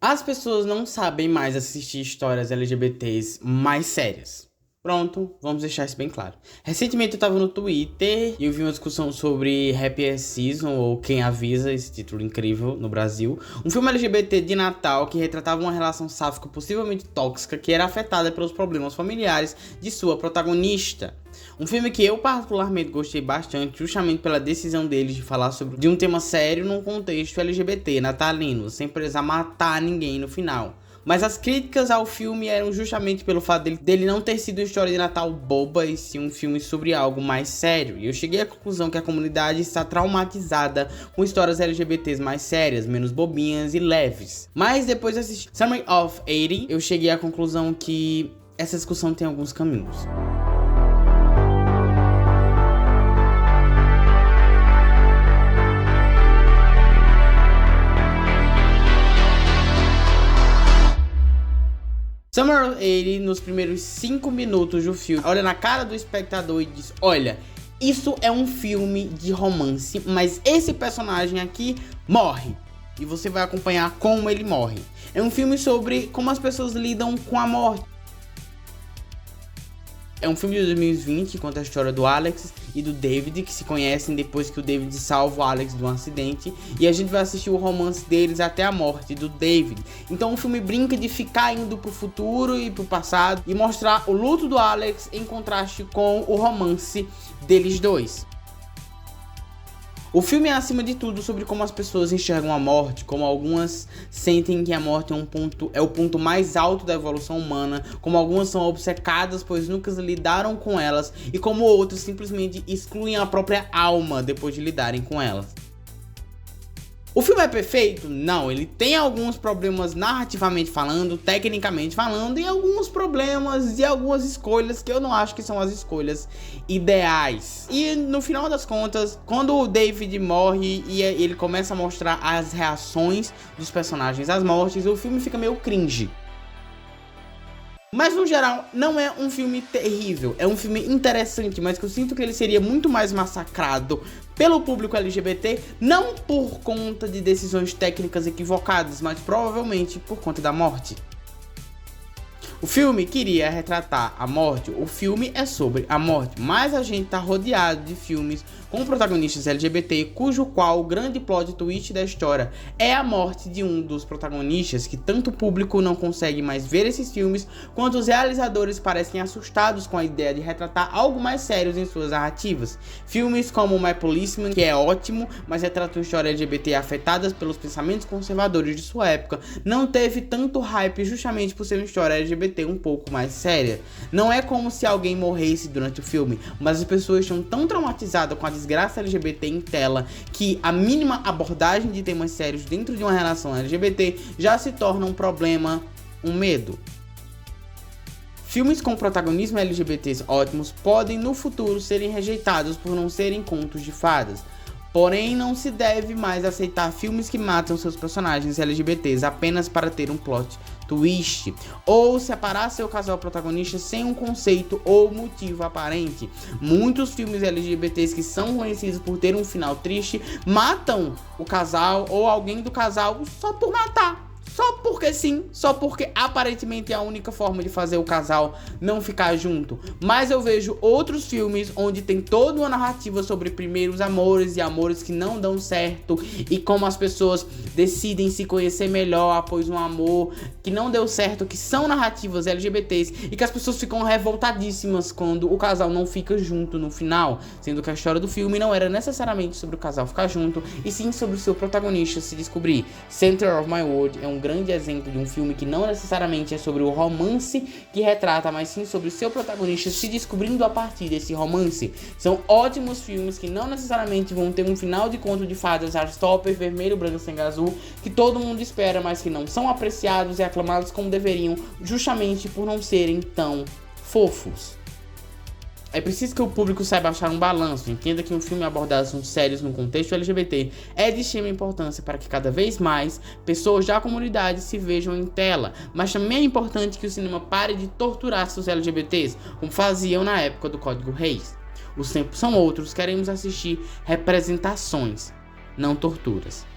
As pessoas não sabem mais assistir histórias LGBTs mais sérias. Pronto, vamos deixar isso bem claro. Recentemente eu tava no Twitter e eu vi uma discussão sobre Happy Season, ou Quem Avisa, esse título incrível no Brasil. Um filme LGBT de Natal que retratava uma relação sáfica possivelmente tóxica que era afetada pelos problemas familiares de sua protagonista. Um filme que eu particularmente gostei bastante, justamente pela decisão deles de falar de um tema sério num contexto LGBT, natalino, sem precisar matar ninguém no final. Mas as críticas ao filme eram justamente pelo fato dele não ter sido uma história de Natal boba, e sim um filme sobre algo mais sério. E eu cheguei à conclusão que a comunidade está traumatizada com histórias LGBTs mais sérias, menos bobinhas e leves. Mas depois de assistir Summer of 80, eu cheguei à conclusão que essa discussão tem alguns caminhos. Summer of 80, nos primeiros 5 minutos do filme, olha na cara do espectador e diz: olha, isso é um filme de romance, mas esse personagem aqui morre. E você vai acompanhar como ele morre. É um filme sobre como as pessoas lidam com a morte. É um filme de 2020 que conta a história do Alex e do David, que se conhecem depois que o David salva o Alex de um acidente. E a gente vai assistir o romance deles até a morte do David. Então o filme brinca de ficar indo pro futuro e pro passado e mostrar o luto do Alex em contraste com o romance deles dois. O filme é, acima de tudo, sobre como as pessoas enxergam a morte, como algumas sentem que a morte é o ponto mais alto da evolução humana, como algumas são obcecadas pois nunca lidaram com elas, e como outras simplesmente excluem a própria alma depois de lidarem com elas. O filme é perfeito? Não, ele tem alguns problemas narrativamente falando, tecnicamente falando, e alguns problemas e algumas escolhas que eu não acho que são as escolhas ideais. E no final das contas, quando o David morre e ele começa a mostrar as reações dos personagens às mortes, o filme fica meio cringe. Mas no geral, não é um filme terrível, é um filme interessante, mas que eu sinto que ele seria muito mais massacrado pelo público LGBT, não por conta de decisões técnicas equivocadas, mas provavelmente por conta da morte. O filme queria retratar a morte, o filme é sobre a morte, mas a gente tá rodeado de filmes com protagonistas LGBT, cujo qual o grande plot twist da história é a morte de um dos protagonistas, que tanto o público não consegue mais ver esses filmes, quanto os realizadores parecem assustados com a ideia de retratar algo mais sério em suas narrativas. Filmes como My Policeman, que é ótimo, mas retrata uma história LGBT afetadas pelos pensamentos conservadores de sua época, não teve tanto hype justamente por ser uma história LGBT um pouco mais séria. Não é como se alguém morresse durante o filme, mas as pessoas estão tão traumatizadas com a desgraça LGBT em tela que a mínima abordagem de temas sérios dentro de uma relação LGBT já se torna um problema, um medo. Filmes com protagonismo LGBTs ótimos podem no futuro serem rejeitados por não serem contos de fadas. Porém, não se deve mais aceitar filmes que matam seus personagens LGBTs apenas para ter um plot twist, ou separar seu casal protagonista sem um conceito ou motivo aparente. Muitos filmes LGBTs que são conhecidos por ter um final triste matam o casal ou alguém do casal só por matar. Só porque sim, só porque aparentemente é a única forma de fazer o casal não ficar junto. Mas eu vejo outros filmes onde tem toda uma narrativa sobre primeiros amores e amores que não dão certo, e como as pessoas decidem se conhecer melhor após um amor que não deu certo, que são narrativas LGBTs, e que as pessoas ficam revoltadíssimas quando o casal não fica junto no final, sendo que a história do filme não era necessariamente sobre o casal ficar junto, e sim sobre o seu protagonista se descobrir. Center of My World é um grande exemplo de um filme que não necessariamente é sobre o romance que retrata, mas sim sobre o seu protagonista se descobrindo a partir desse romance. São ótimos filmes que não necessariamente vão ter um final de conto de fadas Heartstopper, vermelho, branco, sangue azul, que todo mundo espera, mas que não são apreciados e aclamados como deveriam, justamente por não serem tão fofos. É preciso que o público saiba achar um balanço, entenda que um filme abordar assuntos sérios no contexto LGBT é de extrema importância para que cada vez mais pessoas da comunidade se vejam em tela, mas também é importante que o cinema pare de torturar seus LGBTs, como faziam na época do Código Reis. Os tempos são outros, queremos assistir representações, não torturas.